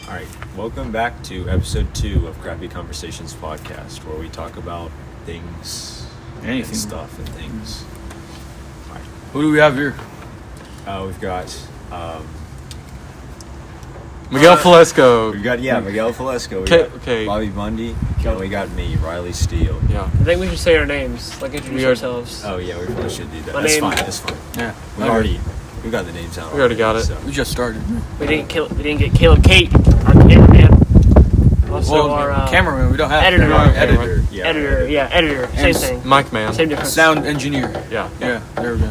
Alright, welcome back to episode 2 of Crappy Conversations podcast, where we talk about things, anything, and stuff and things. Alright. Who do we have here? We've got Miguel Falesko. Miguel Falesko. We got Bobby Bundy, and we got me, Riley Steele. Yeah. I think we should say our names, like introduce ourselves. Oh yeah, we probably should do that. That's fine. Yeah. We got the names out. We already got it. So. We just started. We didn't get Caleb Kate, our cameraman. Also our cameraman. We don't have editor. Editor. Same thing. Mic man. Same difference. Sound engineer. Yeah. Yeah. There we go.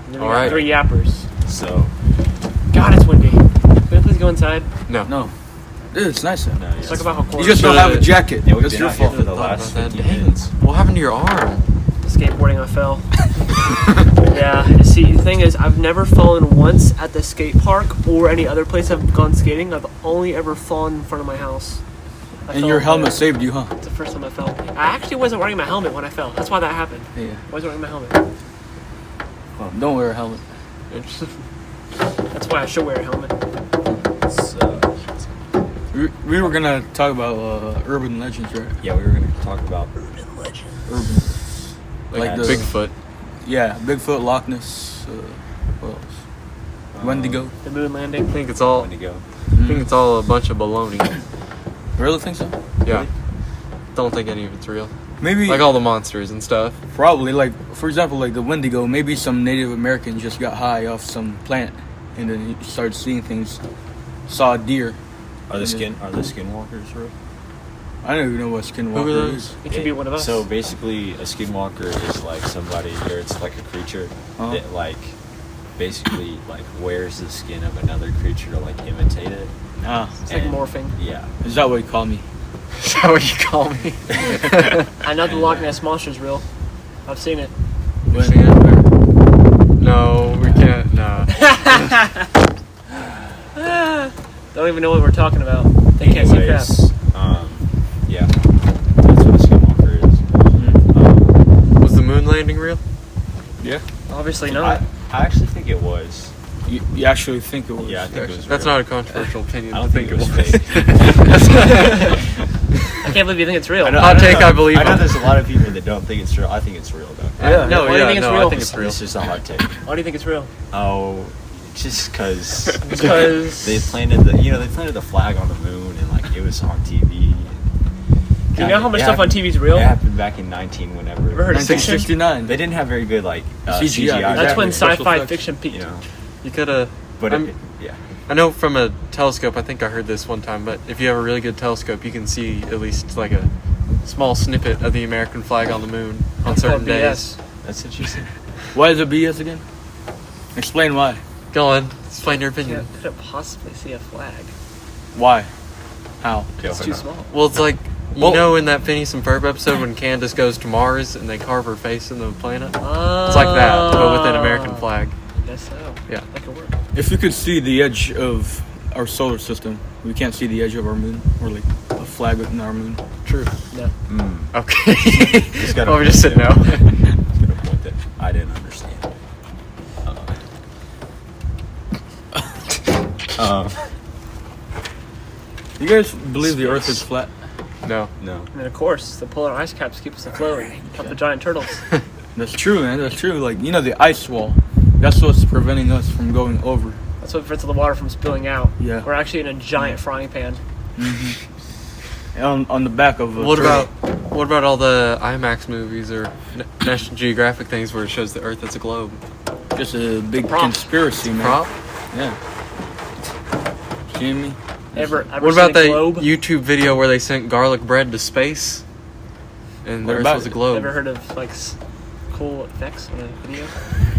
And then we got 3 yappers. So. God, it's windy. Can we please go inside? No. Dude, it's nice out. Let's talk about how cold. You just don't have a jacket. Yeah, we've That's been your out here fault. for the last 50 minutes. What happened to your arm? Skateboarding, I fell. Yeah. See, the thing is, I've never fallen once at the skate park or any other place I've gone skating. I've only ever fallen in front of my house. And your helmet saved you, huh? It's the first time I fell. I actually wasn't wearing my helmet when I fell. That's why that happened. Yeah. I wasn't wearing my helmet. Well, don't wear a helmet. That's why I should wear a helmet. We were gonna talk about urban legends, right? Yeah, we were going to talk about Urban legend. Like the Bigfoot. Yeah, Bigfoot, Loch Ness. What else? Wendigo. The moon landing. I think it's all. Wendigo. I think it's all a bunch of baloney. Really think so? Yeah. Don't think any of it's real. Maybe. Like all the monsters and stuff. Probably, like, for example, like the Wendigo, maybe some Native American just got high off some plant and then he started seeing things, saw a deer. Are the skinwalkers real? I don't even know what Who are skinwalker those? is. It could be one of us. So basically, a skinwalker is like somebody, or it's like a creature that like basically like wears the skin of another creature to like imitate it. It's like morphing. Yeah. Is that what you call me? Is that what you call me? I know the Loch Ness Monster's real. I've seen it. No, we can't. No. Don't even know what we're talking about. They can't see crap. Yeah. That's what a skinwalker is. Was the moon landing real? Yeah. Obviously not. I actually think it was. You actually think it was? Yeah, I think it was That's real. not a controversial opinion. I don't think it was fake. I can't believe you think it's real. Hot take, I believe. I know there's a lot of people that don't think it's real. I think it's real, though. Yeah. No, Why do you think it's real? I think it's real. It's just a hot take. Why do you think it's real? Oh, just because Because they planted the flag on the moon and like it was on TV. Do you know how much stuff on TV is real? It happened back in whenever. Ever heard of fiction? 1969. They didn't have very good like CGI. CGI. That's when Exactly. sci-fi Special fiction peaked. You know, You could have. but yeah. I know from a telescope, I think I heard this one time, but if you have a really good telescope, you can see at least like a small snippet of the American flag on the moon on That's certain called days. BS. That's interesting. Why is it BS again? Explain why. Go on, explain your You opinion. couldn't possibly see a flag. Why? How? It's too small. Well, it's like, you Well- know in that Phineas and Ferb episode when Candace goes to Mars and they carve her face in the planet? It's It's like that, but with an American flag. I guess so. Yeah. That could work. If you could see the edge of our solar system, we can't see the edge of our moon, or like a flag within our moon. True. No. Okay. Just gotta Well, we just said no. Just gonna point that I didn't understand. You guys believe the Earth is flat? No. No. And then of course, the polar ice caps keep us afloat. Help the giant turtles. That's true, man. That's true. Like, you know, the ice wall. That's what's preventing us from going over. That's what prevents the water from spilling out. Yeah. We're actually in a giant frying pan. On the back of a What turtle. about all the IMAX movies or National Geographic things where it shows the Earth as a globe? Just a big Prop. conspiracy, man. Prop? Yeah. See me? Ever What seen about a that globe? YouTube video where they sent garlic bread to space? And the What Earth about was a it? globe. Ever heard of like cool effects on a video?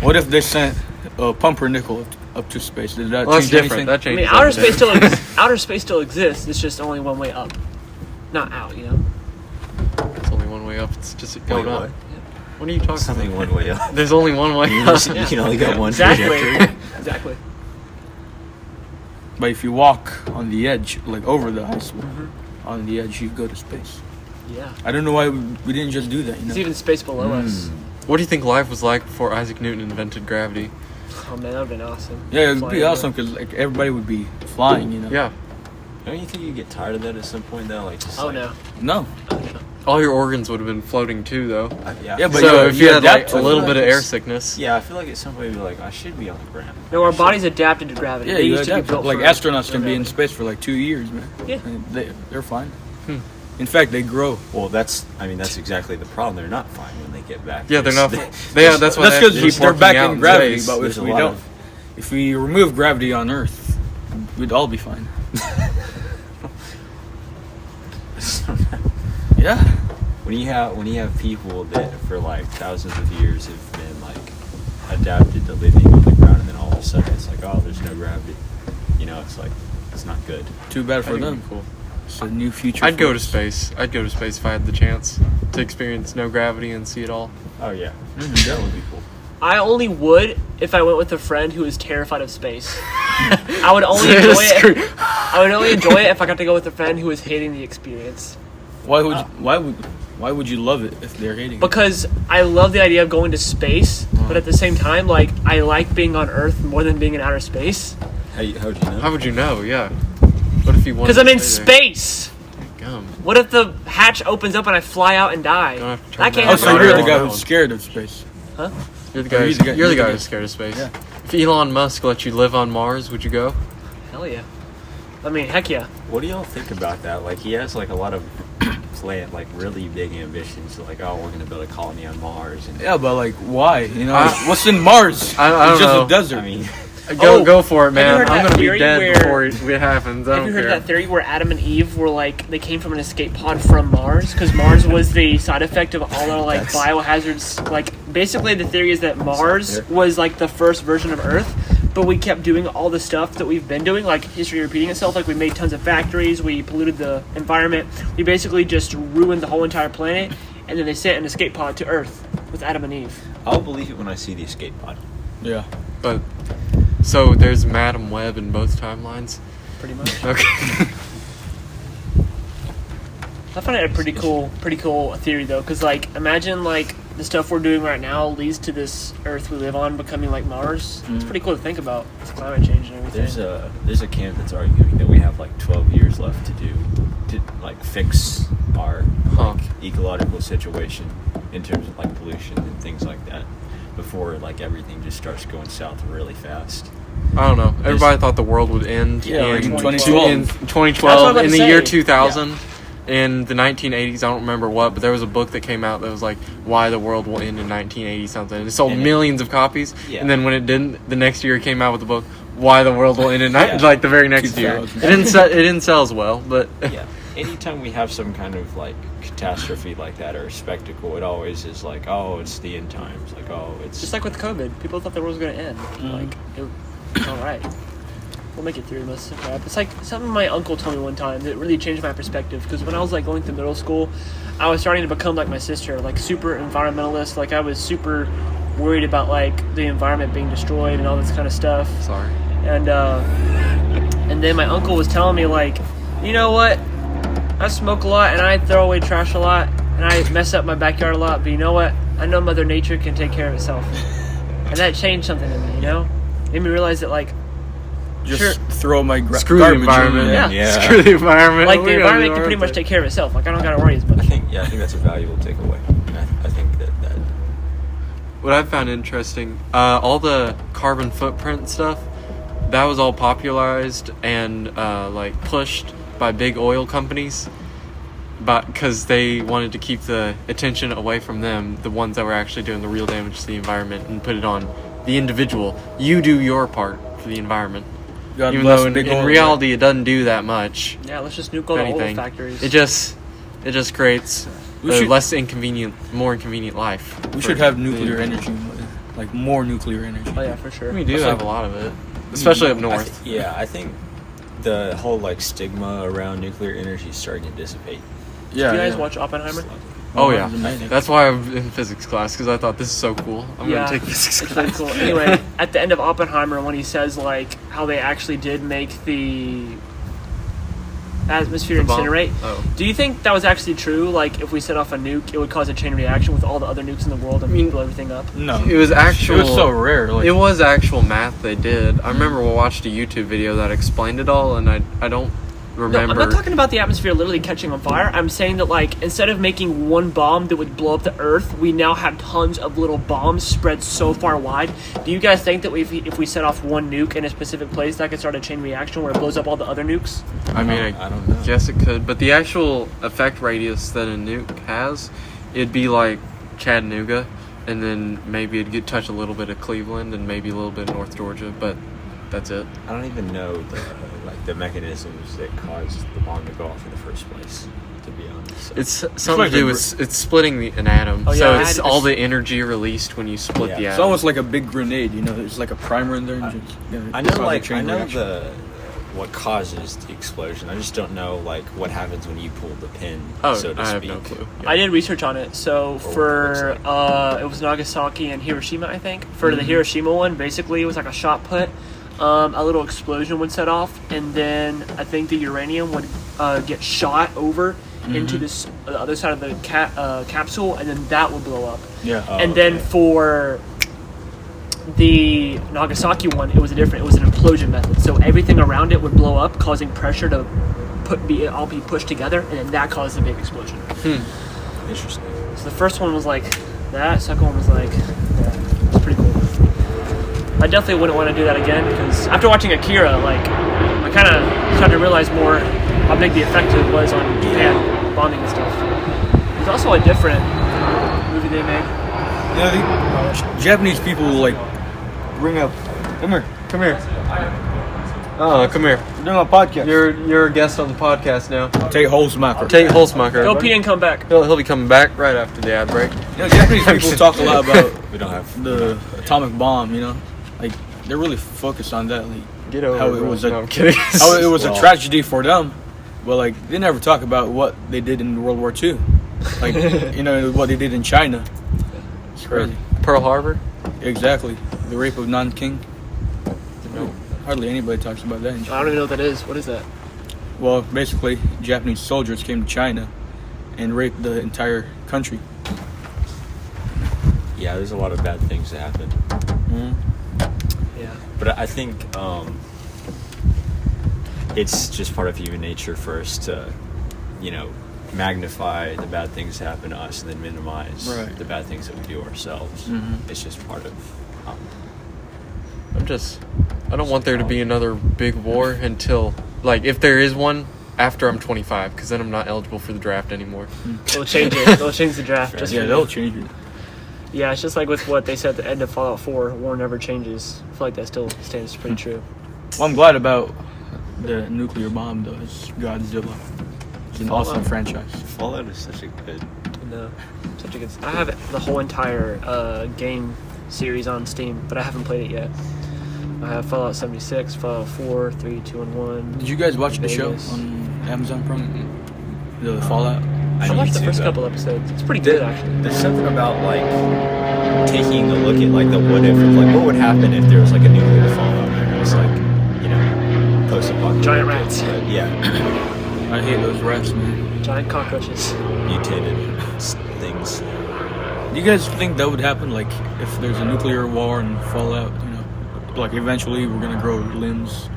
What if they sent a pumpernickel up to space? Did that Well, that's change different. anything? That I changes mean, outer everything. space still exists. It's just only one way up, not out. You know. It's only one way up. It's just going Wait, up. what? What are you talking Something about? one way up. There's only one way You, up. just, you can only get one Exactly. trajectory. Exactly. But if you walk on the edge, like over the ice wall, on the edge, you go to space. Yeah. I don't know why we didn't just do that, you know? There's even space below us. What do you think life was like before Isaac Newton invented gravity? Oh man, that would've been awesome. Yeah, it'd Flying be over. awesome because like everybody would be flying, you know. Yeah. Don't you think you get tired of that at some point though? Like just Oh like, no. No. Oh no. All your organs would have been floating too, though. Yeah, but So you- if you you had like adapt a to it. little I bit feel of like air it's- sickness. Yeah, I feel like at some point you'd be like, I should be on the ground. No, our I should- body's adapted to gravity. Yeah, They you used to be adapt. built Like for astronauts can be in gravity. space for like 2 years, man. Yeah. And they're fine. Hmm. In fact, they grow. Well, that's exactly the problem. They're not fine when they get back. Yeah, they're not. There's- Yeah, that's why That's they have to because keep they're working back out in gravity. space. But There's if a we lot don't, of- if we remove gravity on Earth, we'd all be fine. Yeah. when you have people that for like thousands of years have been like adapted to living on the ground, and then all of a sudden it's like, oh, there's no gravity. You know, it's like it's not good. Too bad I for think it'd them. be cool. It's a new future. I'd for go to us. space. I'd go to space if I had the chance to experience no gravity and see it all. Oh yeah, Mhm. that would be cool. I only would if I went with a friend who is terrified of space. I would only enjoy it. I would only enjoy it if I got to go with a friend who was hating the experience. Why would you love it if they're hating it? Because I love the idea of going to space, but at the same time, like I like being on Earth more than being in outer space. How'd you know? How would you know? Yeah. What if you wanted? Because I'm to in stay there? space. Gum. What if the hatch opens up and I fly out and die? Don't have to turn That can't that Oh, on. so happen. you're the Right guy on. who's scared of space. Huh? You're the guy. you're the guy- You're the you're guy the who's guy. scared of space. Yeah. If Elon Musk let you live on Mars, would you go? Hell yeah. I mean, heck yeah. What do y'all think about that? Like he has like a lot of like really big ambitions. Like, oh, we're gonna build a colony on Mars, and Yeah, but like, why? You know, I- what's in Mars? I It's don't just know. a desert. I mean, Go for it, have you man. heard I'm that gonna be theory dead where- before it happens. I Have don't you heard care. that theory where Adam and Eve were like they came from an escape pod from Mars because Mars was the side effect of all our like That's- biohazards? Like basically the theory is that Mars there. was like the first version of Earth, but we kept doing all the stuff that we've been doing, like history repeating itself. Like we made tons of factories, we polluted the environment, we basically just ruined the whole entire planet, and then they sent an escape pod to Earth with Adam and Eve. I'll believe it when I see the escape pod. Yeah. But so there's Madam Web in both timelines. Pretty much. Okay. I find it a pretty cool theory though, because like imagine like the stuff we're doing right now leads to this Earth we live on becoming like Mars. It's pretty cool to think about with climate change and everything. There's a camp that's arguing that we have like 12 years left to like fix our Huh. like ecological situation in terms of like pollution and things like that before like everything just starts going south really fast. I don't know. Everybody thought the world would end Yeah, like in in 2012. In That's what 2012, I'm in about the to year say. 2000, in the 1980s. I don't remember what, but there was a book that came out that was like why the world will end in 1980 something. It sold And millions of copies, Yeah. and then when it didn't, the next year it came out with the book why the world will end in Yeah. like the very next year. 2000. It didn't sell as well, but Yeah. Anytime we have some kind of like catastrophe like that or spectacle, it always is like, oh, it's the end times. Like, oh, it's Just like with COVID, people thought the world was going to end. Like, it's all right. We'll make it through most of the crap. It's like something my uncle told me one time that really changed my perspective. Because when I was like going through middle school, I was starting to become like my sister, like super environmentalist. Like I was super worried about like the environment being destroyed and all this kind of stuff. sorry. And then my uncle was telling me like, you know what? I smoke a lot and I throw away trash a lot and I mess up my backyard a lot. But you know what? I know Mother Nature can take care of itself. And that changed something in me, you know? Made me realize that like, Just sure. throw my Screw the garbage in environment. there. Yeah. Screw the environment. like We the gotta environment do can our pretty own much thing. take care of itself. Like I don't gotta worry as much. I think that's a valuable takeaway. I think that What I found interesting, all the carbon footprint stuff, that was all popularized and like pushed by big oil companies, but because they wanted to keep the attention away from them, the ones that were actually doing the real damage to the environment, and put it on the individual. You do your part for the environment. God Even bless though in big oil. reality it doesn't do that much. Yeah, let's just nuke all the oil Anything. factories. It just creates We a should- more inconvenient life. We for should have the nuclear individual. energy, like more nuclear energy. Oh yeah, for sure. We do That's have like- a lot of it, especially up north. I think the whole like stigma around nuclear energy is starting to dissipate. Yeah. Do you guys yeah. watch Oppenheimer? Oh it yeah, was amazing. that's why I'm in physics class, because I thought this is so cool. I'm Yeah, gonna take physics it's really class. cool. Anyway, at the end of Oppenheimer, when he says like how they actually did make the atmosphere The bomb? incinerate. Oh. Do you think that was actually true? Like, if we set off a nuke, it would cause a chain reaction with all the other nukes in the world and blow everything up? No, It was actual. It was so rare. Like, It was actual math they did. I remember we watched a YouTube video that explained it all, and I don't No, remember. I'm not talking about the atmosphere literally catching on fire. I'm saying that, like, instead of making one bomb that would blow up the Earth, we now have tons of little bombs spread so far wide. Do you guys think that if we set off one nuke in a specific place, that could start a chain reaction where it blows up all the other nukes? I mean, I don't know. guess it could, but the actual effect radius that a nuke has, it'd be like Chattanooga, and then maybe it'd touch a little bit of Cleveland and maybe a little bit of North Georgia, but that's it. I don't even know the mechanisms that caused the bomb to go off in the first place, to be honest. It's something like to do a- with it's splitting an atom. Oh, yeah, so I it's had- all the energy released when you split Yeah. the it's atom. almost like a big grenade. You know, there's like a primer in there. And just, I it's know, all a like, chain I know reaction. what causes the explosion. I just don't know, like, what happens when you pull the pin, Oh, so to I have speak. no clue. Yeah. I did research on it. So what it for looks it was Nagasaki and Hiroshima, I think. For the Hiroshima one, basically it was like a shot put. A little explosion would set off, and then I think the uranium would get shot over into the other side of the capsule, and then that would blow up. Yeah. Oh, And then okay. for the Nagasaki one, it was an implosion method. So everything around it would blow up, causing pressure to all be pushed together, and then that caused the big explosion. Interesting. So the first one was like that. Second one was like that. It's pretty cool. I definitely wouldn't want to do that again because after watching Akira, like I kind of started to realize more how big the effect it was on Japan bombing and stuff. There's also a different movie they made. Yeah, I think Japanese people like bring up. Come here. Oh, come here. We're doing a podcast. You're a guest on the podcast now. Tate Holzmacher. Tate Holzmacher. Go pee and come back. He'll be coming back right after the ad break. You know, Japanese people talk a lot about We don't have the atomic bomb. You know, like they're really focused on that. Like Get over how it, it bro. was No, I'm kidding. how it was a Well- tragedy for them, but like they never talk about what they did in World War II. Like you know what they did in China. It's crazy. Pearl Harbor. Exactly, the rape of Nanking. No. Hardly anybody talks about that in I China. don't even know what that is. What is that? Well, basically, Japanese soldiers came to China and raped the entire country. Yeah, there's a lot of bad things that happen. Yeah. But I think it's just part of human nature for us to, magnify the bad things that happen to us and then minimize Right. the bad things that we do ourselves. Mhm. It's just part of. I don't want there to be another big war until, like, if there is one, after I'm 25, because then I'm not eligible for the draft anymore. They'll change it. They'll change the draft. Just Yeah, for they'll you. change it. Yeah, it's just like with what they said at the end of Fallout 4. War never changes. I feel like that still stands pretty true. Well, I'm glad about the nuclear bomb, though. It's Godzilla. It's an Fallout. awesome franchise. Fallout is such a good. No, such a good. I have the whole entire game series on Steam, but I haven't played it yet. I have Fallout 76, Fallout 4, 3, 2, and 1. Did you guys watch the show Vegas. on Amazon Prime? The Fallout? I need watched the to, first though. couple episodes. It's pretty good, actually. There's something about like taking a look at like the what if of like what would happen if there was like a nuclear fallout and it was like post-apocalyptic. Giant rats. But, yeah, I hate those rats, man. Giant cockroaches. mutated things. Do you guys think that would happen? Like, if there's a nuclear war and Fallout, like eventually we're gonna grow limbs?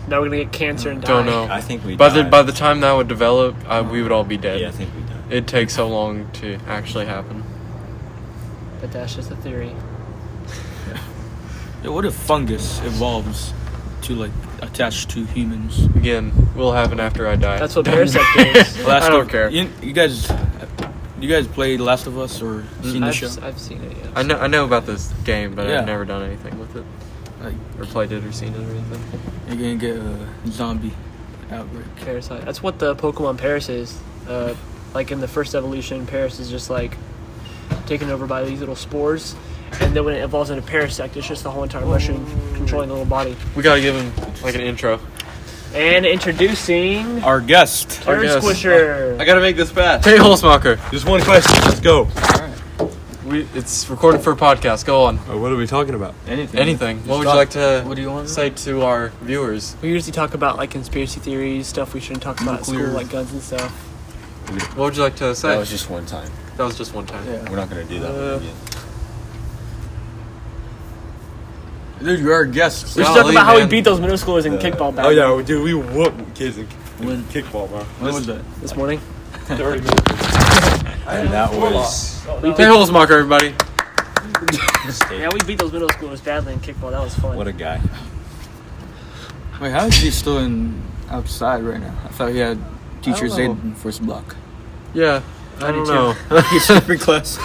Now we're gonna get cancer and die. Don't know. I think we. By the time that would develop, we would all be dead. Yeah, I think we done. It'd take so long to actually happen. But that's just a theory. Yeah, what if fungus evolves to like attach to humans? Again, will happen after I die. That's what Parasect is. Last I don't of- care. You guys play Last of Us or seen the show? I've seen it, yeah. I know about this game, but Yeah. I've never done anything with it, Like, or played it, or seen it, or anything. you're gonna get a zombie outbreak. Parasite. That's what the Pokemon Paris is. Like in the first evolution, Paris is just like taken over by these little spores, and then when it evolves into Parasect, it's just the whole entire mushroom controlling the little body. We gotta give him like an intro. And introducing Our guest. Our Turd guest. Squisher. I gotta make this fast. Tate Holzmacher. Just one question. Let's go. It's recorded for a podcast. Go on. What are we talking about? Anything. Just What would you talk. like to What do you want to say to our viewers? We usually talk about like conspiracy theories, stuff we shouldn't talk about at school, Nuclear. like guns and stuff. What would you like to say? That was just one time. That was just one time. Yeah. We're not going to do that one again. Dude, you're our guest. We should Golly, talk about how we man. beat those middle schoolers in kickball back dude, we whooped kids in kickball, bro. When was that? this morning. 30 minutes. And that was Hey, Holzmacher, everybody. Yeah, we beat those middle schoolers badly in kickball. That was fun. what a guy. Wait, how is he still outside right now? I thought he had teacher's know. aid in first block. Yeah, I did don't too. know. He's skipping class.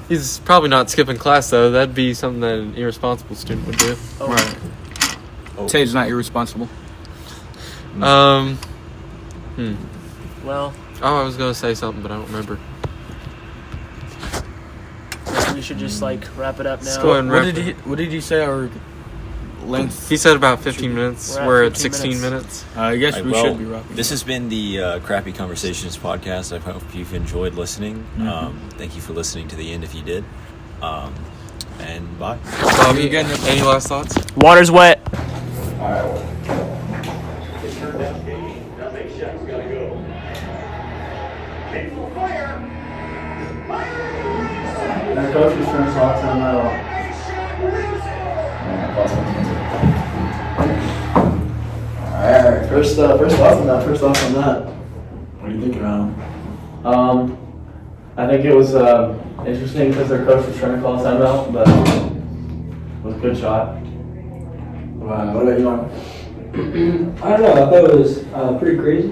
He's probably not skipping class, though. That'd be something that an irresponsible student would do. Oh. Right. Tay's not irresponsible. Hmm. Well, Oh, I was going to say something, but I don't remember. we should just like wrap it up now. Let's go ahead and wrap What did he say our length? He said about 15 minutes. We're at We're at 15 16 minutes. I guess Right, we well, should be wrapping. This has been the Crappy Conversations podcast. I hope you've enjoyed listening. Thank you for listening to the end if you did. And bye. Bobby, any last thoughts? Water's wet. That coach was trying to talk to him at all. Alright, first thoughts on that. What do you think about him? I think it was interesting because their coach was trying to call a timeout, but it was a good shot. Wow, what about you, Mark? I don't know. I thought it was pretty crazy.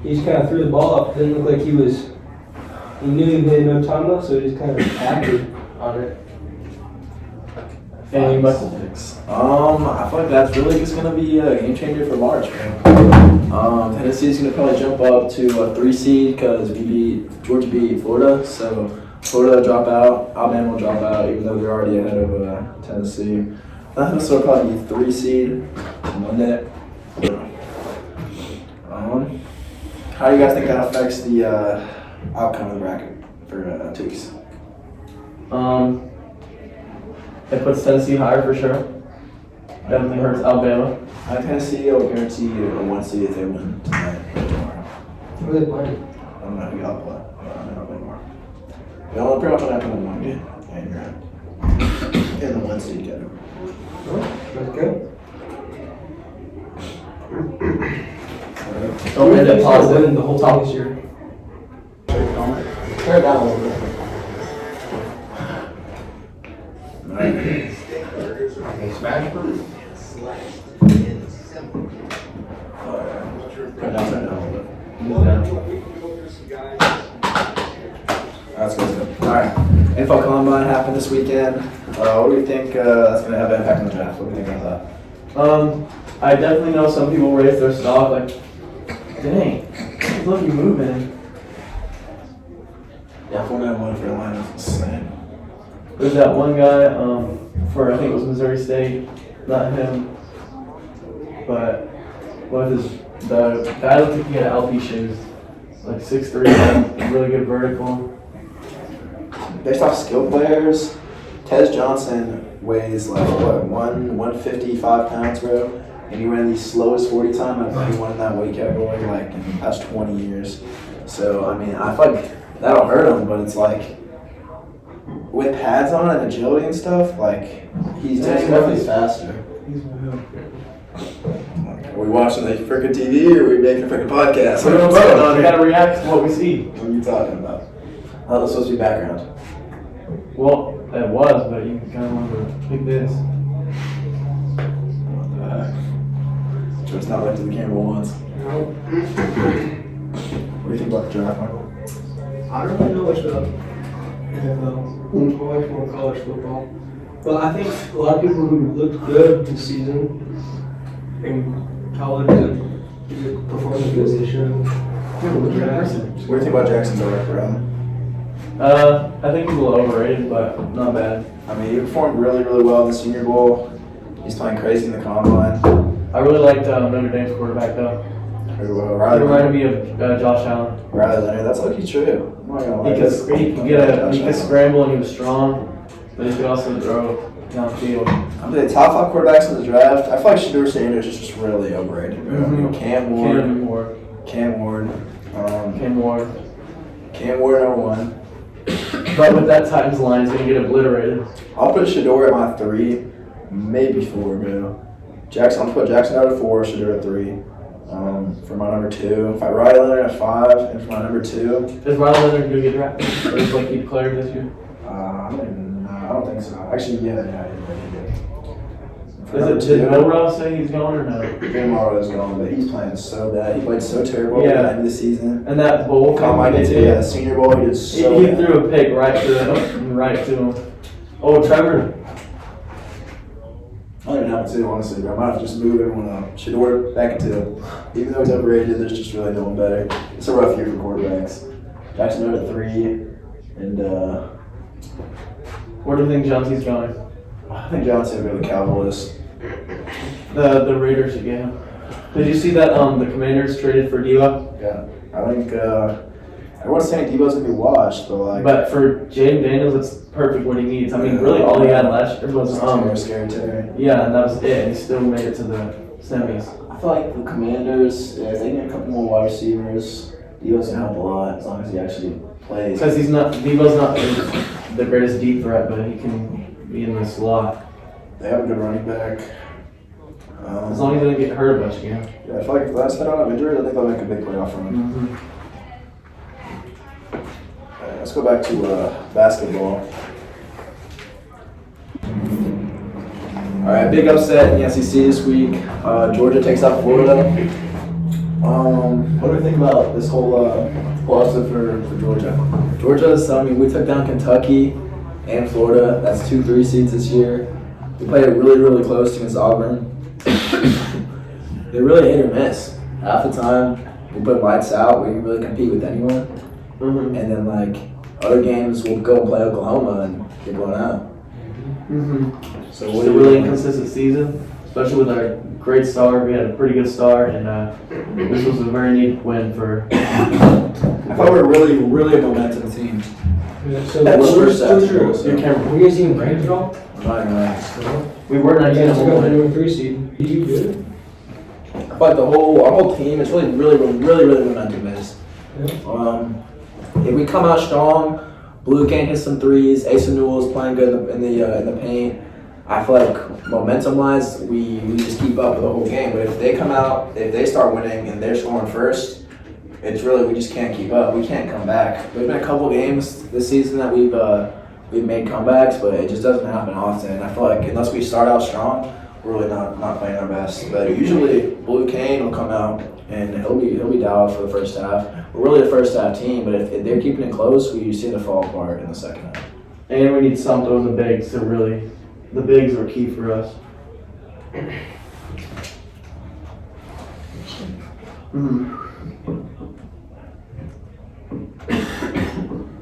He just kind of threw the ball up. It didn't look like he knew he had no time left, so he just kind of acted on it. And he must have. I feel like that's really just gonna be a game changer for March, man. Tennessee's gonna probably jump up to a 3 seed because Georgia beat Florida, so Florida will drop out, Alabama will drop out, even though they're already ahead of Tennessee. So it'll probably be 3 seed Monday. How do you guys think that affects the outcome of the bracket for 2 weeks? It puts Tennessee higher for sure. Definitely hurts Alabama. Tennessee will guarantee you a 1 seed if they win tonight or tomorrow. Who are they playing? I don't know who y'all play. I don't know who tomorrow. We all pretty much what happened in one game. And you're in the 1 seed category. That's good. Don't Who end thinks up they'll positive. win the whole time this year? Turn it down a little bit. Turn it down a little bit. That's good. Alright. NFL Combine happened this weekend. What do you think that's going to have an impact on the draft? What do you think about that? I definitely know some people raise their stock like, dang, look you moving. Yeah, 491 for Atlanta is insane. There's that one guy for I think it was Missouri State, not him, but the guy looked like he had LP shoes, like 6'3", really good vertical. Based off skill players, Tez Johnson weighs like what, 155 pounds, bro, and he ran the slowest 40 time of anyone in that weight category like in the past 20 years. So I mean, I feel like that'll hurt him, but it's like with pads on and agility and stuff, like he's definitely faster. Are we watching the freaking TV or are we making a freaking podcast? What's going on We here? gotta react to what we see. What are you talking about? Oh, that's supposed to be background. Well, it was, but you kind of want to pick this. What the heck? So it's not like to the camera once. What do you think about the draft, Michael? I don't really know much about NFL. I like more college football. But I think a lot of people who looked good this season in college and performing good this year. What do you think about Jacksonville record? I think he's a little overrated, but not bad. I mean, he performed really, really well in the Senior Bowl. He's playing crazy in the Combine. I really liked Notre Dame's quarterback though. Or, He reminded me of Josh Allen. Riley Leonard. That's lucky true. I'm not gonna lie. He could scramble and he was strong, but he could also throw downfield. I'm the top 5 quarterbacks in the draft. I feel like Shedeur Sanders is just really overrated, bro. Mm-hmm. Cam Ward. Cam Ward, number 1. But with that Titans line, he's gonna get obliterated. I'll put Shedeur at my 3, maybe 4, bro. I'll put Jackson out at 4, Shedeur at 3. For my number 2, if I Riley Leonard at 5, and for my number 2, is Riley Leonard gonna get drafted? Or just like he declared this year? I don't think so. Actually, yeah, he did. Did Milrow say he's going or no? Jim Morrow is gone, but he's playing so bad. He played so terrible at the end of the season. And that bowl the Senior Bowl, he did so he bad. threw a pick right to him. Oh, Trevor. I don't even have 2, honestly, bro. I might have to just move everyone up. Shedeur back at 2. Even though he's overrated, there's just really no one better. It's a rough year for quarterbacks. Jackson Dart at 3, and Where do you think Johnson's going? I think Johnson will go to the Cowboys. The Raiders again. Did you see that the Commanders traded for Debo? Yeah, I think everyone's saying Debo's gonna be washed, But for Jaden Daniels, it's perfect what he needs. I mean, really, all he had last year was scary Terry. Yeah, and that was it. And he still made it to the semis. I feel like the Commanders, if they get a couple more wide receivers, Debo's gonna help a lot as long as he actually plays. Because Debo's not the greatest deep threat, but he can be in the slot. They have a good running back. As long as he doesn't get hurt a bunch again. Yeah, I feel like if last night I don't have injuries, I think they'll make a big playoff run. Mm-hmm. Let's go back to basketball. All right, big upset in the SEC this week. Georgia takes out Florida. What do we think about this whole upset for Georgia? Georgia's, we took down Kentucky and Florida. That's 2-3 seeds this year. We played it really, really close against Auburn. They're really hit or miss. Half the time, we put lights out. We can really compete with anyone. Mm-hmm. And then, other games, we'll go and play Oklahoma and get blown out. Mm-hmm. So It's a really inconsistent season, especially with our great start. We had a pretty good start, and this was a very neat win for. I thought we were really, really a momentum team. Yeah, so That was where's first half. your camera? Were you guys even ranked at all? Not even right. We were 19 Yeah, at it's one got the point. number 3 seed. Did you do it? But our whole team, it's really, really, really, really momentum based. Yeah. If we come out strong, Blue Cane hit some threes, Ace Newell's playing good in the paint. I feel like momentum-wise, we just keep up with the whole game. But if they come out, if they start winning and they're scoring first, it's really, we just can't keep up. We can't come back. There's been a couple games this season that we've made comebacks, but it just doesn't happen often. I feel like unless we start out strong, we're really not playing our best. But usually Blue Cane will come out and he'll be dialed for the first half. We're really a first half team, but if they're keeping it close, we see it fall apart in the second half. And we need something in the bigs to really. The bigs were key for us. Mm.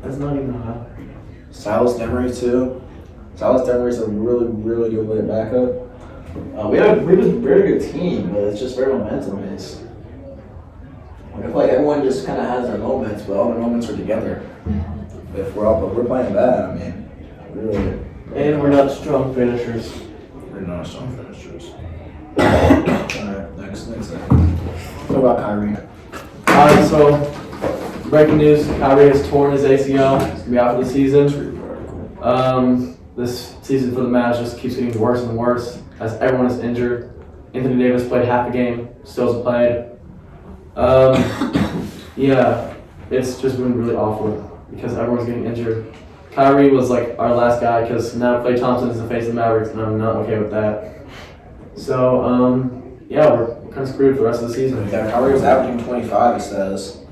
That's not even a highlight. Silas Demery too. Silas Demery's a really, really good way backup. We have a very good team, but it's just very momentum based. I feel like everyone just kind of has their moments, but all their moments are together. If we're playing bad, I mean, really. And we're not strong finishers. We're not strong finishers. Alright, next. What about Kyrie? Alright, so breaking news: Kyrie has torn his ACL. He's gonna be out for the season. This season for the Mavs just keeps getting worse and worse as everyone is injured. Anthony Davis played half a game, still hasn't played. Yeah, it's just been really awful because everyone's getting injured. Kyrie was like our last guy because now Klay Thompson is the face of the Mavericks, and I'm not okay with that. So, yeah, we're kind of screwed for the rest of the season. Yeah, Kyrie was averaging 25, it says.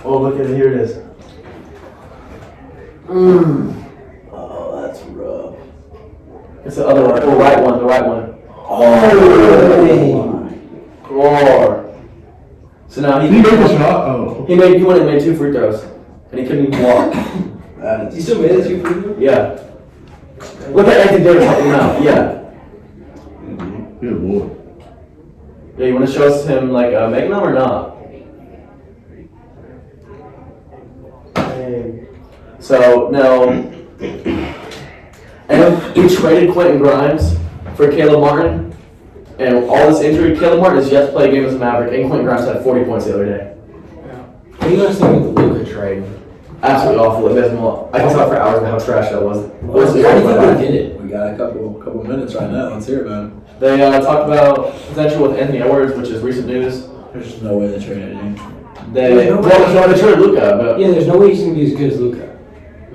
Oh, look at it, here it is. Oh, that's rough. It's the other one, the right one. Oh! Roar. So now he made the shot? Oh. He went and made 2 free throws, and he couldn't even walk. That is. You still made it 2 free throws? Yeah. Look at Anthony Davis helping him out. Yeah. Good boy. Yeah, you want to show us him like making them or not? So now, and we traded Quentin Grimes for Caleb Martin, and all this injury. Caleb Martin is yet to play a game as a Maverick, and Quentin Grimes had 40 points the other day. What do you guys think of the Luka trade? Absolutely awful, abysmal. I can talk for hours about how trash that was. How do you think we did it? We got a couple minutes right now. Let's hear about it. They talked about potential with Anthony Edwards, which is recent news. There's just no way they traded him. They traded Luka, but Yeah, there's no way he's gonna be as good as Luka.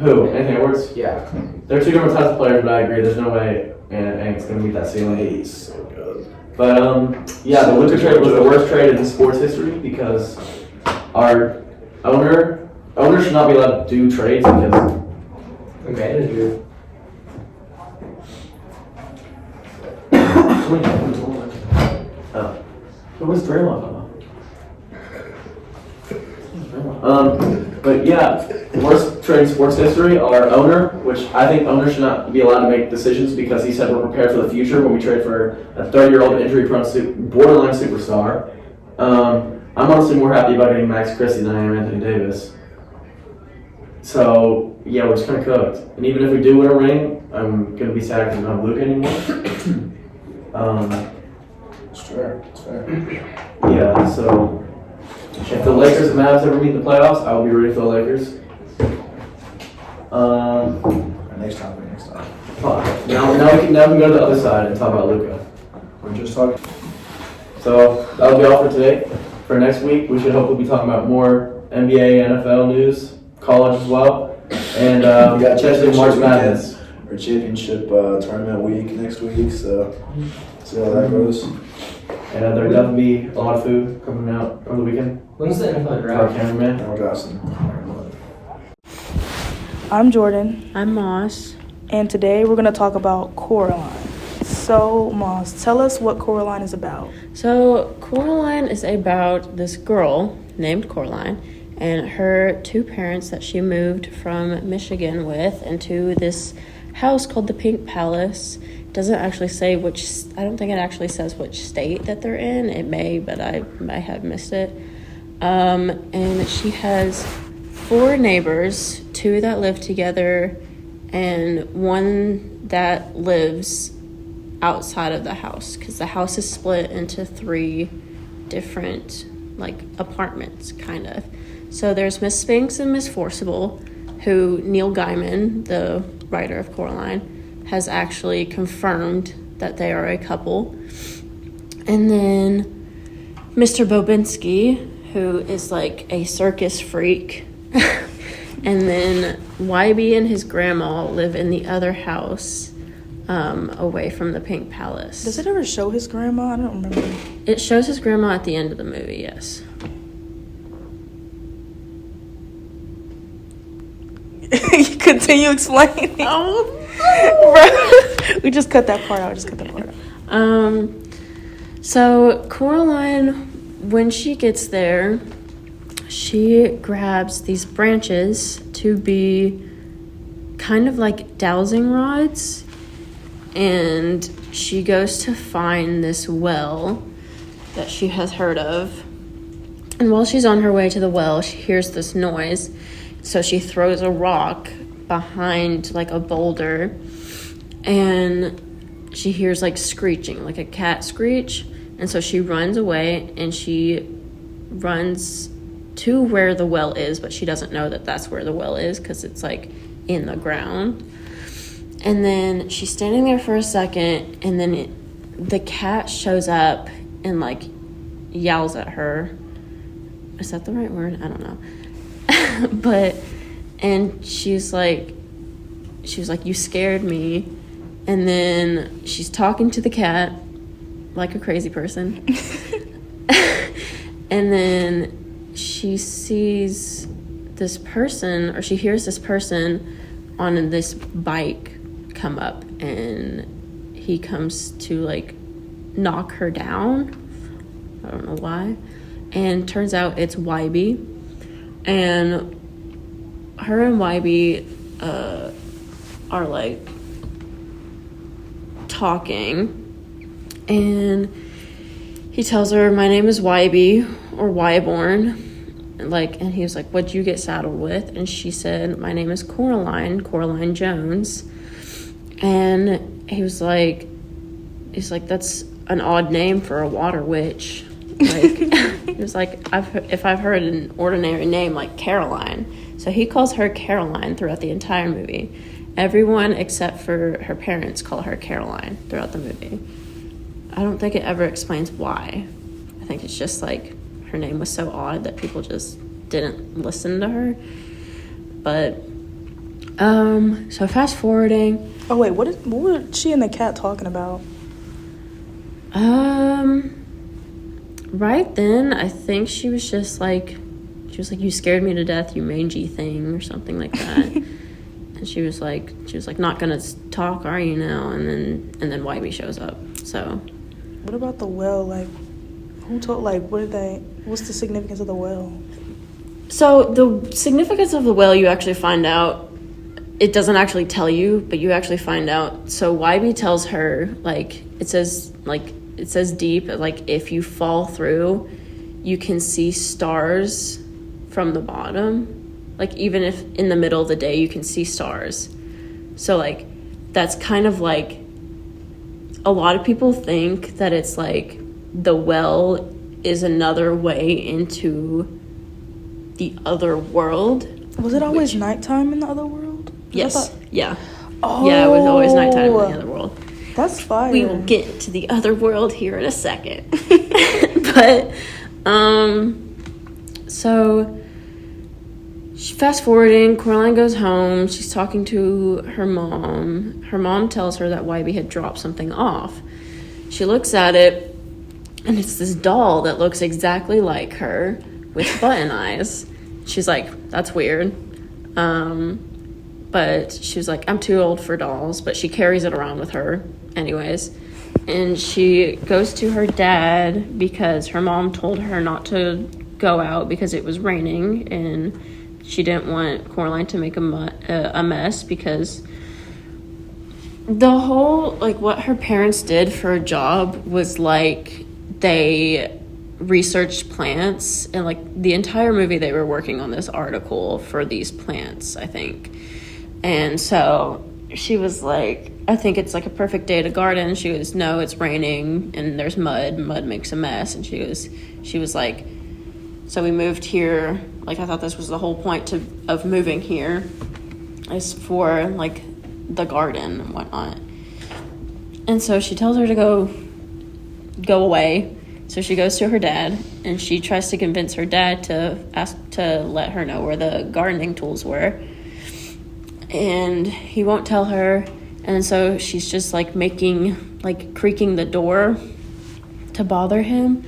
who? Anthony Edwards? Yeah. They're two different types of players, but I agree. There's no way Ank's gonna meet that ceiling. He's so good. But yeah, the Luka trade was the worst trade in sports history because our owner should not be allowed to do trades because The manager. Who was Draymond? But yeah, worst trade in sports history. Our owner, which I think owners should not be allowed to make decisions because he said we're prepared for the future when we trade for a 30-year-old injury-prone borderline superstar. I'm honestly more happy about getting Max Christie than I am Anthony Davis. So yeah, we're just kind of cooked. And even if we do win a ring, I'm gonna be sad because we don't have Luka anymore. It's fair. It's fair. Yeah, so if the Lakers and Mavs ever meet in the playoffs, I will be ready for the Lakers. Next topic. Fine. Now we can go to the other side and talk about Luka. We're just talking. So that'll be all for today. For next week, we should hopefully be talking about more NBA, NFL news, college as well, and We got potentially March Madness. Our championship tournament week next week, so see how that goes. And there'll definitely be a lot of food coming out over the weekend. When's the NFL For our draft? cameraman. And we got some. I'm Jordan, I'm Moss. and today we're going to talk about Coraline. So, Moss, tell us what Coraline is about. So, Coraline is about this girl named Coraline and her two parents that she moved from Michigan with into this house called the Pink Palace. It doesn't actually say I don't think it actually says which state that they're in. It may, but I might have missed it. And she has 4 neighbors, 2 that live together, and 1 that lives outside of the house, because the house is split into 3 different apartments kind of. So there's Miss Spinks and Miss Forcible, who Neil Gaiman, the writer of Coraline, has actually confirmed that they are a couple. And then Mr. Bobinski, who is like a circus freak. And then Wybie and his grandma live in the other house away from the Pink Palace. Does it ever show his grandma? I don't remember. It shows his grandma at the end of the movie, yes. You continue explaining. Oh, Bro, we just cut that part out. So Coraline, when she gets there, she grabs these branches to be kind of like dowsing rods, and she goes to find this well that she has heard of. And while she's on her way to the well, she hears this noise. So she throws a rock behind like a boulder, and she hears like screeching, like a cat screech. And so she runs away, and she runs to where the well is, but she doesn't know that that's where the well is because it's like in the ground. And then she's standing there for a second, and then the cat shows up and like yells at her. Is that the right word? I don't know. And she was like, you scared me. And then she's talking to the cat like a crazy person. And then she sees this person, or she hears this person on this bike come up, and he comes to like knock her down. I don't know why. And turns out it's Wybie. And her and Wybie are like talking, and he tells her, "My name is Wybe or Wyborn." And he was like, "What'd you get saddled with?" And she said, "My name is Coraline Jones." And he's like, "That's an odd name for a water witch." Like, he was like, if I've heard an ordinary name like Caroline. So he calls her Caroline throughout the entire movie. Everyone except for her parents call her Caroline throughout the movie. I don't think it ever explains why. I think it's just like her name was so odd that people just didn't listen to her. But so fast forwarding. Oh wait, what were she and the cat talking about? Right then, I think she was like, "You scared me to death, you mangy thing," or something like that. And she was like, "Not gonna talk, are you now?" And then Wybe shows up. So, what about the well? Like, who told? Like, what's the significance of the well? So the significance of the well, you actually find out. It doesn't actually tell you, but you actually find out. So Wybe tells her, like, it says deep, like, if you fall through, you can see stars from the bottom. Like, even if in the middle of the day, you can see stars. So, like, that's kind of like, a lot of people think that it's like the well is another way into the other world. Was it always nighttime in the other world? Yes. Yeah. Oh. Yeah, it was always nighttime in the other world. That's fire. We will get to the other world here in a second. But, so, fast forwarding, Coraline goes home. She's talking to her mom. Her mom tells her that Wybe had dropped something off. She looks at it, and it's this doll that looks exactly like her with button eyes. She's like, "That's weird." But she was like, "I'm too old for dolls," but she carries it around with her anyways. And she goes to her dad because her mom told her not to go out because it was raining, and she didn't want Coraline to make a mess, because the whole, like, what her parents did for a job was, like, they researched plants, and, like, the entire movie they were working on this article for these plants, I think. And so she was like, "I think it's like a perfect day to garden." She goes, "No, it's raining and there's mud makes a mess." And she was like, "So we moved here, like, I thought this was the whole point of moving here, is for, like, the garden and whatnot." And so she tells her to go away. So she goes to her dad, and she tries to convince her dad to let her know where the gardening tools were. And he won't tell her. And so she's just, like, creaking the door to bother him.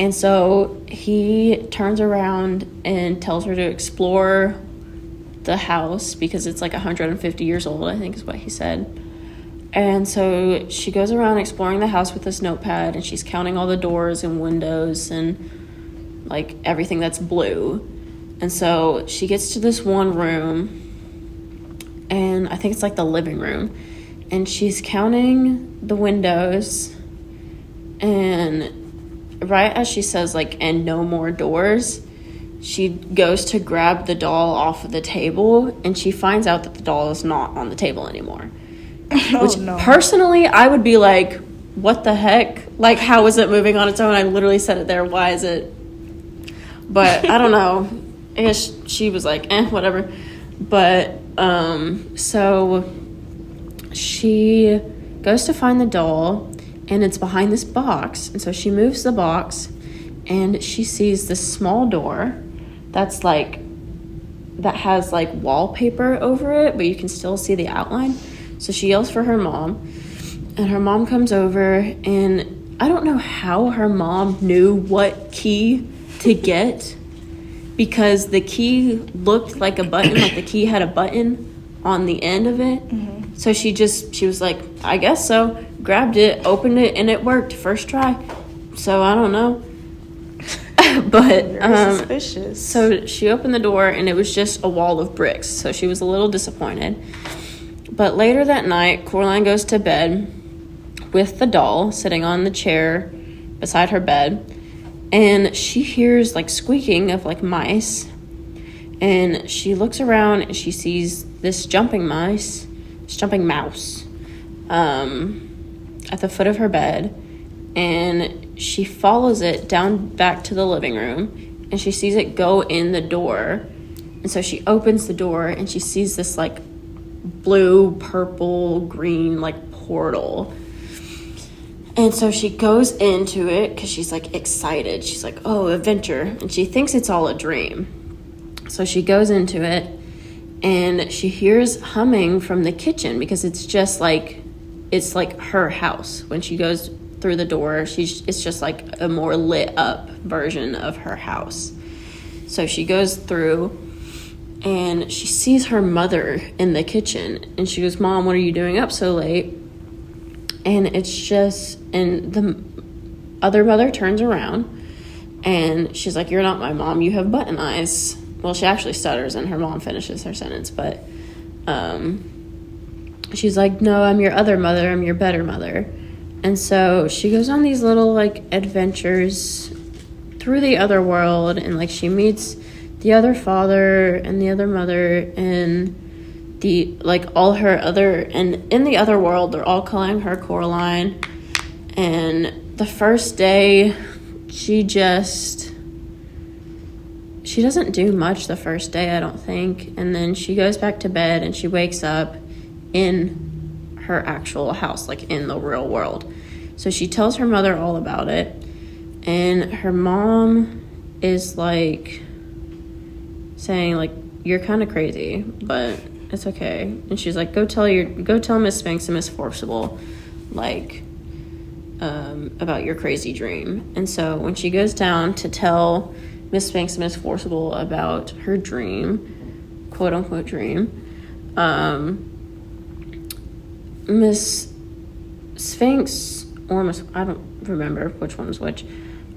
And so he turns around and tells her to explore the house, because it's like 150 years old, I think is what he said. And so she goes around exploring the house with this notepad, and she's counting all the doors and windows and, like, everything that's blue. And so she gets to this one room, and I think it's like the living room, and she's counting the windows, and right as she says, like, "and no more doors," she goes to grab the doll off of the table, and she finds out that the doll is not on the table anymore. Personally, I would be like, "What the heck? Like, how is it moving on its own?" I literally said it there. Why is it? But I don't know. I guess she was like, whatever. But, so she goes to find the doll, and it's behind this box. And so she moves the box, and she sees this small door that has, like, wallpaper over it, but you can still see the outline. So she yells for her mom, and her mom comes over, and I don't know how her mom knew what key to get, because the key looked like a button, like the key had a button on the end of it. Mm-hmm. So she was like, "I guess so," grabbed it, opened it, and it worked first try. So I don't know. But suspicious. So she opened the door, and it was just a wall of bricks. So she was a little disappointed. But later that night, Coraline goes to bed with the doll sitting on the chair beside her bed, and she hears like squeaking of like mice, and she looks around and she sees this jumping mouse at the foot of her bed, and she follows it down back to the living room, and she sees it go in the door. And so she opens the door and she sees this like blue, purple, green like portal. And so she goes into it because she's like excited. She's like, oh, adventure. And she thinks it's all a dream. So she goes into it and she hears humming from the kitchen because it's like her house. When she goes through the door, it's just like a more lit up version of her house. So she goes through and she sees her mother in the kitchen, and she goes, Mom, what are you doing up so late? And and the other mother turns around and she's like, you're not my mom, you have button eyes. Well, she actually stutters and her mom finishes her sentence, but she's like, no, I'm your other mother, I'm your better mother. And so she goes on these little like adventures through the other world, and like she meets the other father and the other mother and all her other, and in the other world they're all calling her Coraline. And the first day she doesn't do much the first day, I don't think, and then she goes back to bed and she wakes up in her actual house, like in the real world. So she tells her mother all about it, and her mom is like saying like, you're kind of crazy, but it's okay. And she's like, go tell Miss Spinks and Miss Forcible like about your crazy dream. And so when she goes down to tell Miss Spinks and Miss Forcible about her dream, quote unquote dream, Miss Sphinx or Miss, I don't remember which one was which,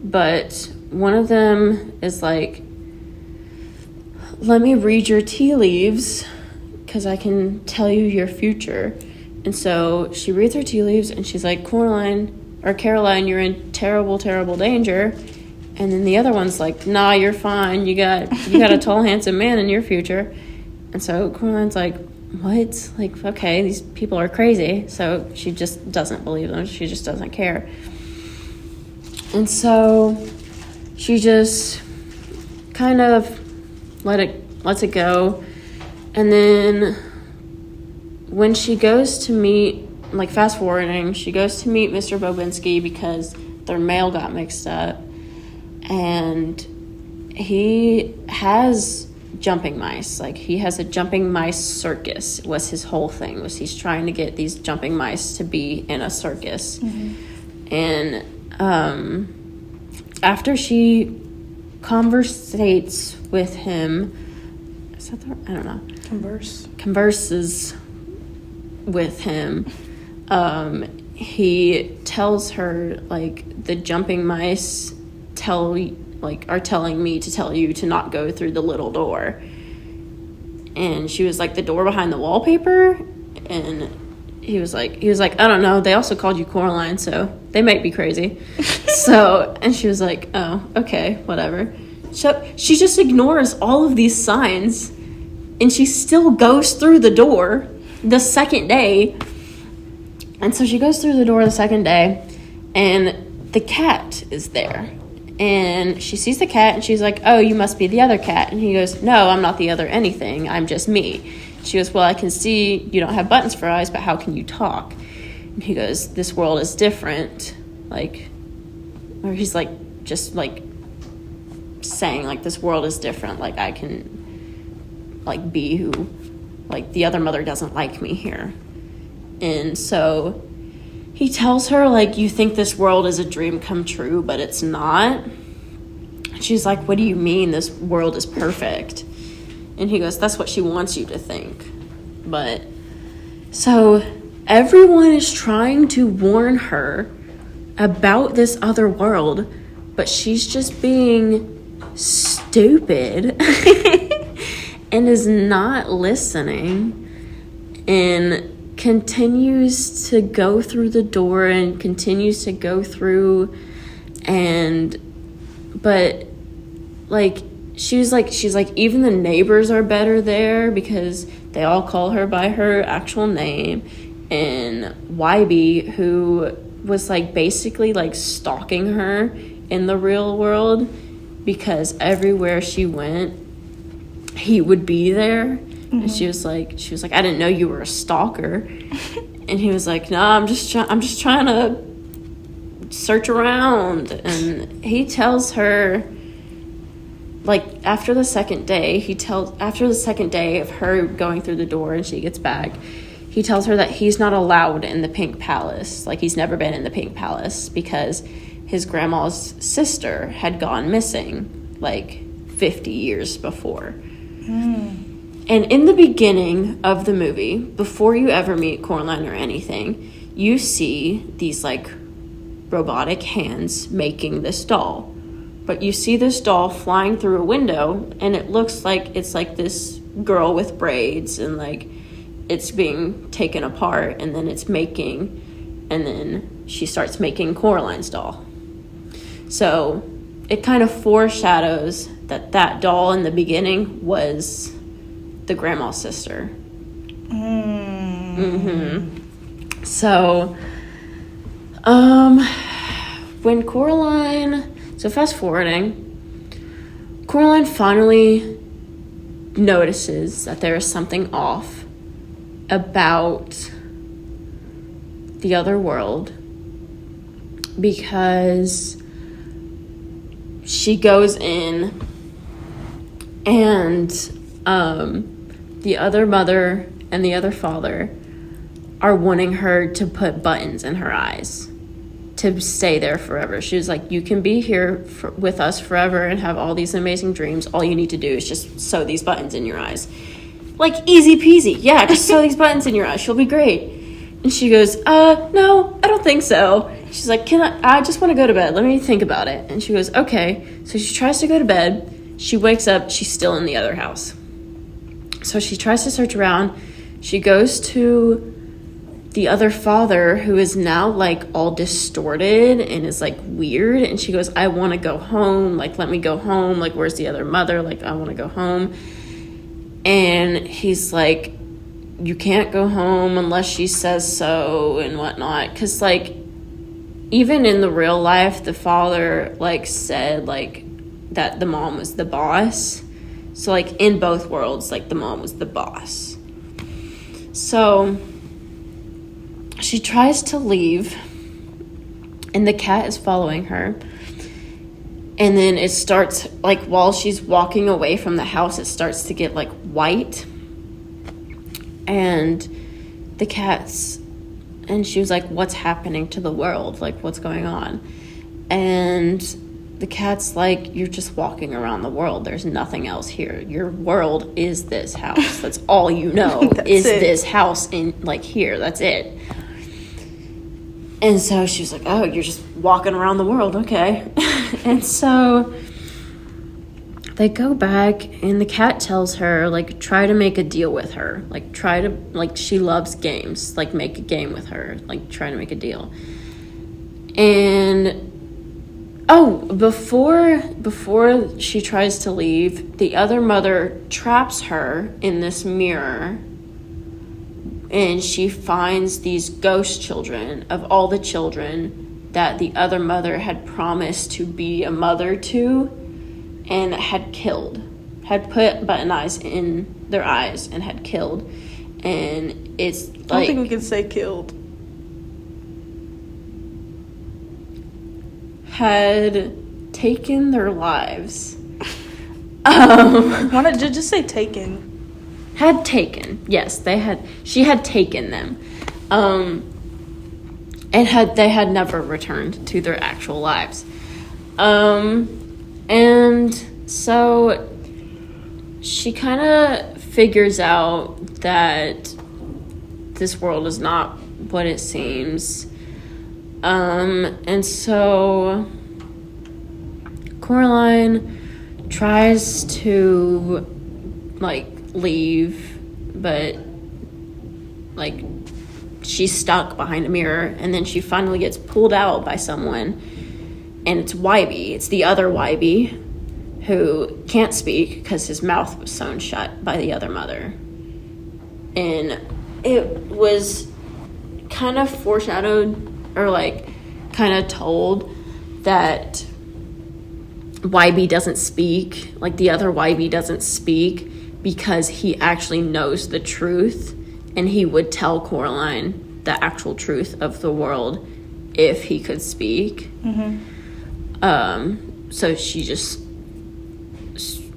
but one of them is like, let me read your tea leaves because I can tell you your future. And so she reads her tea leaves and she's like, Caroline, you're in terrible, terrible danger. And then the other one's like, nah, you're fine. You got a tall, handsome man in your future. And so Coraline's like, what? Like, okay, these people are crazy. So she just doesn't believe them. She just doesn't care. And so she just kind of lets it go. And then when she goes to meet, like fast forwarding, she goes to meet Mr. Bobinski because their mail got mixed up. And he has jumping mice. Like, he has a jumping mice circus was his whole thing, was he's trying to get these jumping mice to be in a circus. Mm-hmm. And after she conversates with him, is that the, I don't know. Converses with him. He tells her, like, the jumping mice are telling me to tell you to not go through the little door. And she was like, the door behind the wallpaper? And he was like, I don't know, they also called you Coraline, so they might be crazy. And she was like, oh, okay, whatever. So she just ignores all of these signs, and she still goes through the door the second day. And so she goes through the door the second day, and the cat is there. And she sees the cat, and she's like, oh, you must be the other cat. And he goes, no, I'm not the other anything. I'm just me. She goes, well, I can see you don't have buttons for eyes, but how can you talk? And he goes, this world is different. Or he's like, just like saying, like, this world is different. Like, I can, like, be who, like, the other mother doesn't like me here. And so he tells her, like, you think this world is a dream come true, but it's not. She's like, what do you mean this world is perfect? And he goes, that's what she wants you to think. But so everyone is trying to warn her about this other world, but she's just being stupid and is not listening and continues to go through the door and continues to go through But like she's like even the neighbors are better there because they all call her by her actual name. And YB, who was like basically like stalking her in the real world because everywhere she went he would be there. And she was like I didn't know you were a stalker. And he was like, no, I'm just trying to search around. And he tells her, like, after the second day of her going through the door and she gets back, he tells her that he's not allowed in the Pink Palace. Like, he's never been in the Pink Palace because his grandma's sister had gone missing, like, 50 years before. And in the beginning of the movie, before you ever meet Coraline or anything, you see these, like, robotic hands making this doll. But you see this doll flying through a window, and it looks like it's, like, this girl with braids, and, like, it's being taken apart, and then and then she starts making Coraline's doll. So it kind of foreshadows that doll in the beginning was the grandma's sister. So, when fast forwarding, Coraline finally notices that there is something off about the other world because she goes in and the other mother and the other father are wanting her to put buttons in her eyes to stay there forever. She was like, you can be here with us forever and have all these amazing dreams. All you need to do is just sew these buttons in your eyes. Like, easy peasy. Yeah, just sew these buttons in your eyes. She'll be great. And she goes, no, I don't think so. She's like, I just want to go to bed. Let me think about it. And she goes, okay. So she tries to go to bed. She wakes up. She's still in the other house. So she tries to search around. She goes to the other father, who is now, like, all distorted and is, like, weird. And she goes, I want to go home. Like, let me go home. Like, where's the other mother? Like, I want to go home. And he's like, you can't go home unless she says so and whatnot. Because, like, even in the real life, the father, like, said, like, that the mom was the boss. So, like, in both worlds, like, the mom was the boss. So she tries to leave, and the cat is following her. And then it starts, like, while she's walking away from the house, it starts to get, like, white. And the cat's, and she was like, what's happening to the world? Like, what's going on? And the cat's like, you're just walking around the world. There's nothing else here. Your world is this house. That's all you know is it. This house in, like, here. That's it. And so she was like, oh, you're just walking around the world. Okay. And so they go back, and the cat tells her, like, try to make a deal with her. Like, try to, like, she loves games. Like, make a game with her. Like, try to make a deal. And before she tries to leave, the other mother traps her in this mirror, and she finds these ghost children of all the children that the other mother had promised to be a mother to and had killed, had put button eyes in their eyes and had killed. And it's like, I don't think we can say killed. Had taken their lives. Why not just say taken? Had taken, yes, she had taken them. And they had never returned to their actual lives. And so she kind of figures out that this world is not what it seems. And so Coraline tries to, like, leave, but, like, she's stuck behind a mirror, and then she finally gets pulled out by someone, and it's Wybie. It's the other Wybie who can't speak because his mouth was sewn shut by the other mother. And it was kind of foreshadowed, or like kind of told, that Wybie doesn't speak, like the other Wybie doesn't speak because he actually knows the truth, and he would tell Coraline the actual truth of the world if he could speak. So she just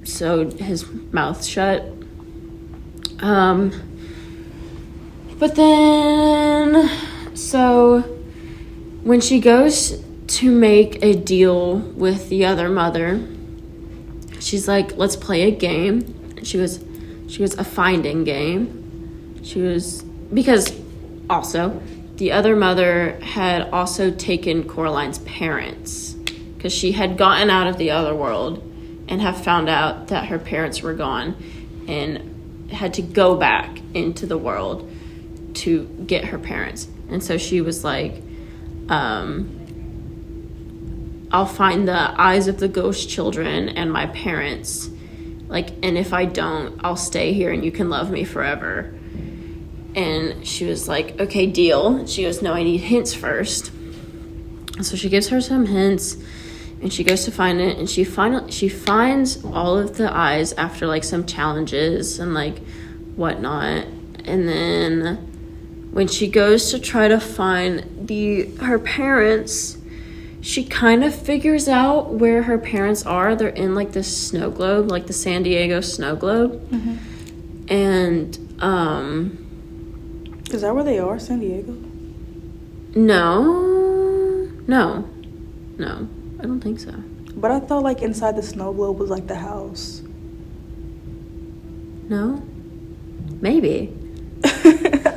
sewed his mouth shut. But then, so when she goes to make a deal with the other mother, she's like, let's play a game. She goes, a finding game. Because also, the other mother had also taken Coraline's parents, because she had gotten out of the other world and have found out that her parents were gone and had to go back into the world to get her parents. And so she was like, I'll find the eyes of the ghost children and my parents, like, and if I don't, I'll stay here and you can love me forever. And she was like, okay, deal. She goes, no, I need hints first. So she gives her some hints, and she goes to find it, and she finds all of the eyes after like some challenges and like whatnot. And then when she goes to try to find her parents, she kind of figures out where her parents are. They're in like this snow globe, like the San Diego snow globe. And Is that where they are, San Diego? No, I don't think so. But I thought like inside the snow globe was like the house. No, maybe.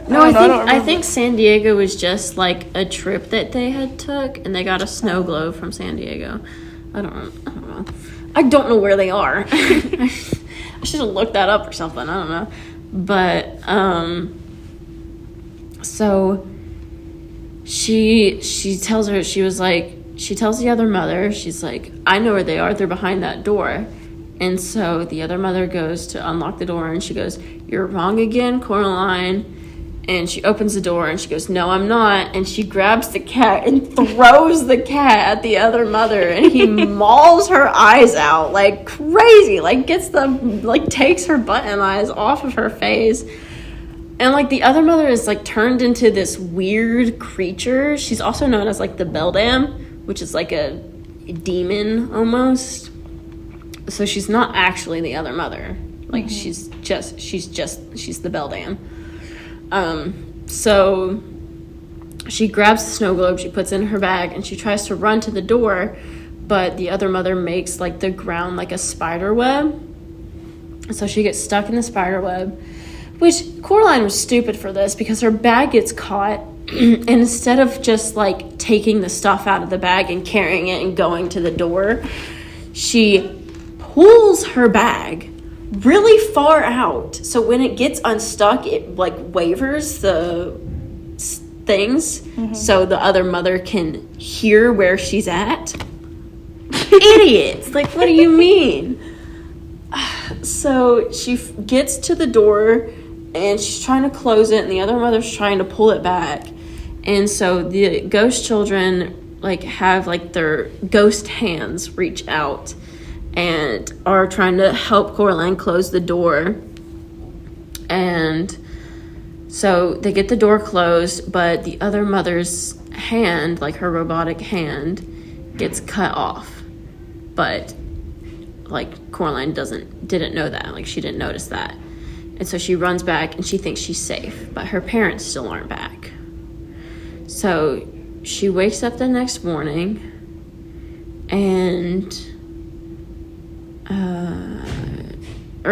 No, I think San Diego was just like a trip that they had took, and they got a snow globe from San Diego. I don't know. I don't know where they are. I should have looked that up or something. I don't know. But so she tells her, she tells the other mother, she's like, I know where they are. They're behind that door. And so the other mother goes to unlock the door, and she goes, you're wrong again, Coraline. And she opens the door, and she goes, no, I'm not. And she grabs the cat and throws the cat at the other mother, and he mauls her eyes out like crazy, like takes her button eyes off of her face. And like the other mother is like turned into this weird creature. She's also known as like the Beldam, which is like a demon almost. So she's not actually the other mother. Like she's the Beldam. So she grabs the snow globe, she puts it in her bag, and she tries to run to the door, but the other mother makes like the ground like a spider web. So she gets stuck in the spider web, which Coraline was stupid for this because her bag gets caught, and instead of just like taking the stuff out of the bag and carrying it and going to the door, she pulls her bag really far out. So when it gets unstuck, it like wavers the things so the other mother can hear where she's at. Idiots! Like, what do you mean? So she gets to the door and she's trying to close it, and the other mother's trying to pull it back. And so the ghost children like have like their ghost hands reach out and are trying to help Coraline close the door. And so they get the door closed, but the other mother's hand, like her robotic hand, gets cut off. But like Coraline didn't know that. Like she didn't notice that. And so she runs back and she thinks she's safe, but her parents still aren't back. So she wakes up the next morning and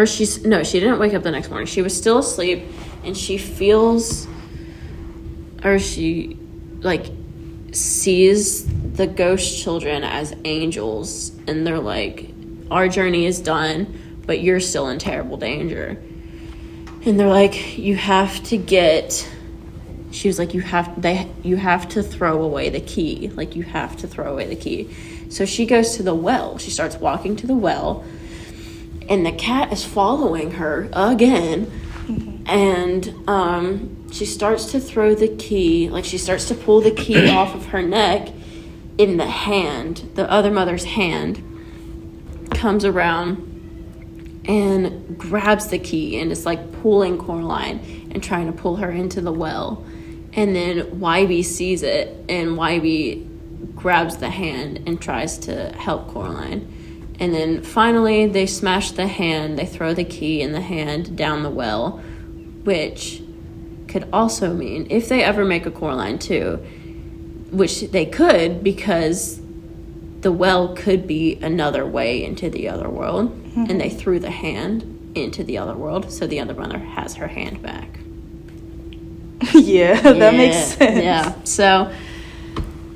she didn't wake up the next morning. She was still asleep, and she feels, or she like sees the ghost children as angels, and they're like, our journey is done, but you're still in terrible danger. And they're like, you have to get she was like, you have to throw away the key. Like, you have to throw away the key. So she goes to the well. She starts walking to the well, and the cat is following her again. And she starts to throw the key, like she starts to pull the key off of her neck. In the hand, the other mother's hand comes around and grabs the key and is like pulling Coraline and trying to pull her into the well. And then Wybie sees it, and Wybie grabs the hand and tries to help Coraline. And then finally they smash the hand, they throw the key in the hand down the well, which could also mean, if they ever make a Coraline 2, which they could, because the well could be another way into the other world, and they threw the hand into the other world, so the other mother has her hand back. Yeah, that makes sense. Yeah, so,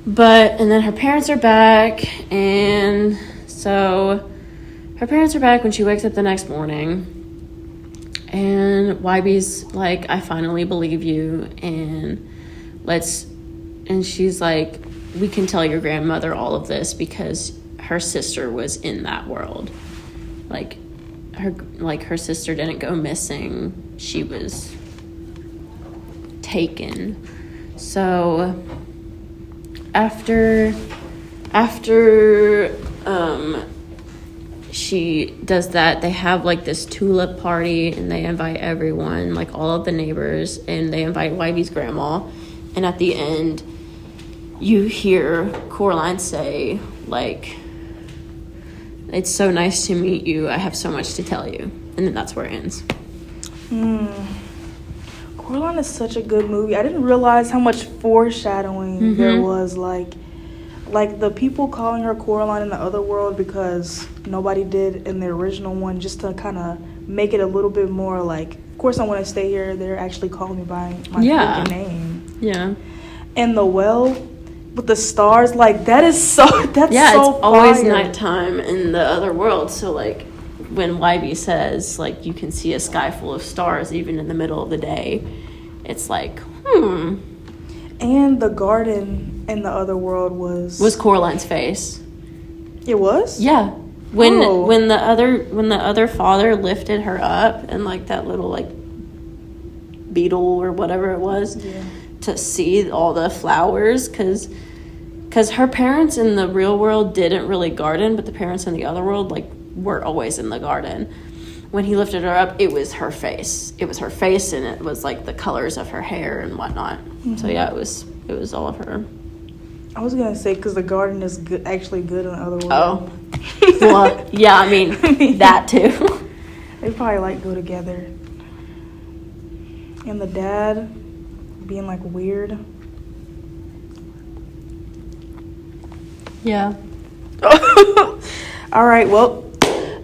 and then her parents are back, and so her parents are back when she wakes up the next morning. And Wybie's like, I finally believe you, and she's like, we can tell your grandmother all of this because her sister was in that world. Her sister didn't go missing. She was taken. So after she does that, they have like this tulip party, and they invite everyone, like all of the neighbors, and they invite Wybie's grandma. And at the end, you hear Coraline say, like, it's so nice to meet you, I have so much to tell you. And then that's where it ends. Coraline is such a good movie. I didn't realize how much foreshadowing there was, like the people calling her Coraline in the other world because nobody did in the original one, just to kind of make it a little bit more like, of course I want to stay here. They're actually calling me by my freaking name. Yeah. And the well with the stars, like that's so it's always nighttime in the other world. So like when Wybie says like you can see a sky full of stars even in the middle of the day, it's like And the garden in the other world was Coraline's face. It was? Yeah. When the other father lifted her up, and like that little like beetle or whatever it was, to see all the flowers, because her parents in the real world didn't really garden, but the parents in the other world like were always in the garden. When he lifted her up, it was her face. It was her face, and it was like the colors of her hair and whatnot. So yeah, it was all of her. I was gonna say because the garden is actually good in the other world. Oh, well, yeah. I mean that too. They probably like go together. And the dad being like weird. Yeah. All right. Well,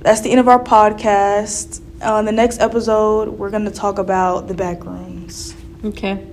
that's the end of our podcast. On the next episode, we're gonna talk about the back rooms. Okay.